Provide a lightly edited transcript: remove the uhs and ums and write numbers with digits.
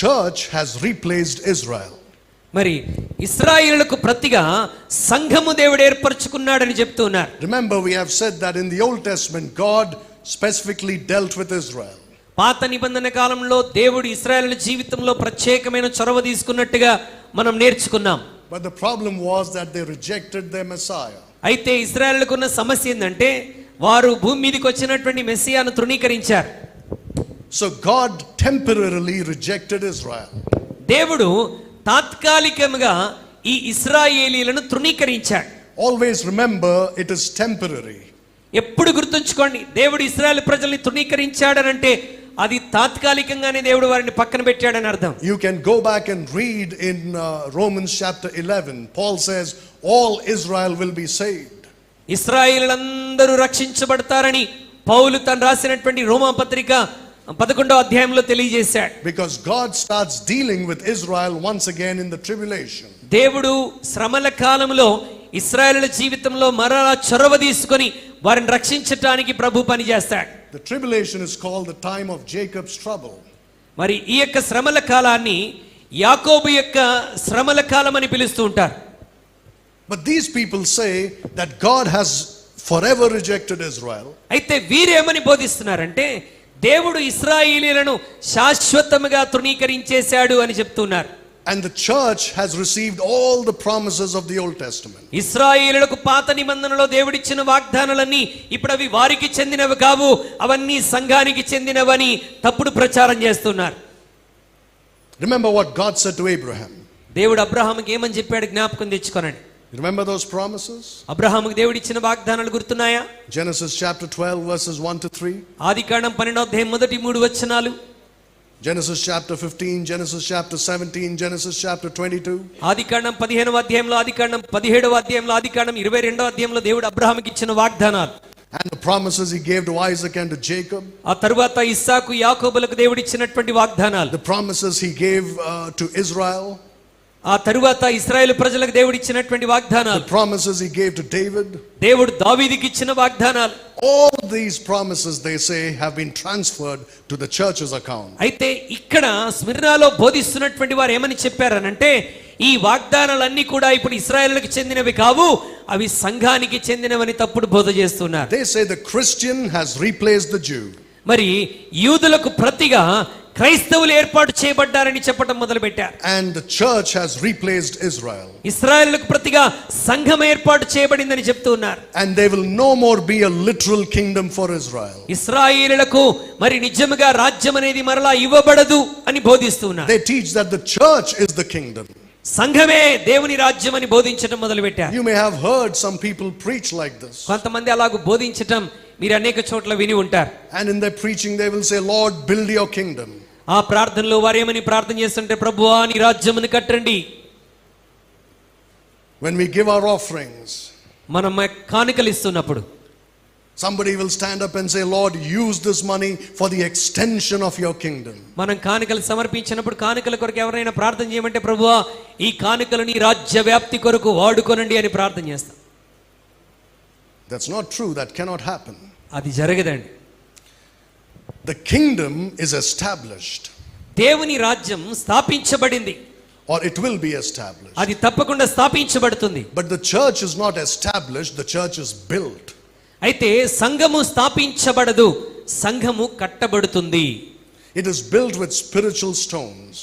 church has replaced Israel. మరి ఇశ్రాయేలుకు ప్రతిగా సంఘము దేవుడు ఏర్పరచుకున్నాడని చెప్తున్నారు. Remember, we have said that in the Old Testament God specifically dealt with Israel. పాత నిబంధన కాలంలో దేవుడు ఇశ్రాయేలు జీవితంలో ప్రత్యేకమైన చొరవ తీసుకున్నట్టుగా మనం నేర్చుకున్నాం. But the problem was that they rejected their Messiah. అయితే ఇశ్రాయేలుకు ఉన్న సమస్య ఏంటంటే వారు భూమి మీదకి వచ్చినటువంటి మెస్సియాను తృణీకరించారు. So God temporarily rejected Israel. దేవుడు తాత్కాలికంగా ఈ ఇశ్రాయేలీలను తృణీకరించాడు. Always remember, it is temporary. ఎప్పుడు గుర్తుంచుకోండి, దేవుడు ఇశ్రాయేలు ప్రజల్ని తృణీకరించాడనంటే అది తాత్కాలికంగానే దేవుడు వారిని పక్కన పెట్టాడని అర్థం. You can go back and read in Romans chapter 11. Paul says all Israel will be saved. ఇశ్రాయేలులందరూ రక్షించబడతారని పౌలు తను రాసినటువంటి రోమా పత్రిక 11వ అధ్యాయంలో తెలియజేశాడు. Because God starts dealing with Israel once again in the tribulation. దేవుడు శ్రమల కాలంలో ఇశ్రాయేలు జీవితంలో మరలా చొరవ తీసుకొని వారిని రక్షించడానికి ప్రభు పని చేస్తాడు. The tribulation is called the time of Jacob's trouble. మరి ఈ యొక్క శ్రమల కాలాన్ని యాకోబు యొక్క శ్రమల కాలం అని పిలుస్తూ ఉంటారు. But these people say that God has forever rejected Israel. అయితే వీరేమని బోధిస్తున్నారంటే దేవుడు ఇశ్రాయేలీయులను శాశ్వతముగా తృణీకరించేశాడు అని చెప్తున్నారు. And the church has received all the promises of the Old Testament. ఇశ్రాయేలులకు పాత నిబంధనలో దేవుడిచ్చిన వాగ్దానాలన్నీ ఇప్పుడు అవి వారికి చెందినవి కావు, అవన్నీ సంఘానికి చెందినవని తప్పుడు ప్రచారం చేస్తున్నారు. Remember what God said to Abraham. దేవుడు అబ్రహాముకి ఏమని చెప్పాడు జ్ఞాపకం తెచ్చుకోనండి. Remember those promises? అబ్రహాముకి దేవుడు ఇచ్చిన వాగ్దానాలు గుర్తున్నాయా? Genesis chapter 12 verses 1 to 3. ఆదికాండం 12వ అధ్యాయం మొదటి 3 వచనాలు. Genesis chapter 15, Genesis chapter 17, Genesis chapter 22. ఆదికాండం 15వ అధ్యాయంలో, ఆదికాండం 17వ అధ్యాయంలో, ఆదికాండం 22వ అధ్యాయంలో దేవుడు అబ్రహాముకి ఇచ్చిన వాగ్దానాలు. And the promises he gave to Isaac and to Jacob. ఆ తరువాత ఇస్సాకు యాకోబులకు దేవుడు ఇచ్చినటువంటి వాగ్దానాలు. The promises he gave to Israel. ఆ తరువాత ఇశ్రాయేలు ప్రజలకు దేవుడు ఇచ్చినటువంటి వాగ్దానాలు. The promises he gave to David. దేవుడు దావీదుకి ఇచ్చిన వాగ్దానాలు. All these promises, they say, have been transferred to the church's account. అయితే ఇక్కడ స్మిర్నాలో బోధిస్తున్నటువంటి వారు ఏమని చెప్పారనంటే ఈ వాగ్దానాలన్నీ కూడా ఇప్పుడు ఇశ్రాయేలుకి చెందినవి కావు, అవి సంఘానికి చెందినవని తప్పుడు బోధ చేస్తున్నారు. They say the Christian has replaced the Jew. మరి యూదులకు ప్రతిగా క్రైస్తవులు ఏర్పాటు చేయబడ్డారని చెప్పడం మొదలుపెట్టారు. And the church has replaced Israel. ఇశ్రాయేలుకు ప్రతిగా సంఘం ఏర్పాటు చేయబడిందని చెప్తున్నారు. And there will no more be a literal kingdom for Israel. ఇశ్రాయేలులకు మరి నిజముగా రాజ్యం అనేది మరలా ఇవ్వబడదు అని బోధిస్తున్నారు. They teach that the church is the kingdom. సంఘమే దేవుని రాజ్యం అని బోధించడం మొదలుపెట్టారు. You may have heard some people preach like this. కొంతమంది అలాగూ బోధించటం మీరు అనేక చోట్ల విని ఉంటారు. And in their preaching they will say, Lord, build your kingdom. ఆ ప్రార్థనలో వారు ఏమని ప్రార్థన చేస్తుంటే, ప్రభువా నీ రాజ్యమును కట్టండి. When we give our offerings, మనం కానుకలు ఇస్తున్నప్పుడు somebody will stand up and say, Lord, use this money for the extension of your kingdom. మనం కానుకలు సమర్పించినప్పుడు కానుకల కొరకు ఎవరైనా ప్రార్థన చేయమంటే, ప్రభువా ఈ కానుకలు నీ రాజ్య వ్యాప్తి కొరకు వాడుకోనండి అని ప్రార్థన చేస్తాం. That's not true. That cannot happen. అది జరగదండి. The kingdom is established. దేవుని రాజ్యం స్థాపించబడింది. Or it will be established. అది తప్పకుండా స్థాపించబడుతుంది. But the church is not established, the church is built. అయితే సంఘము స్థాపించబడదు, సంఘము కట్టబడుతుంది. It is built with spiritual stones.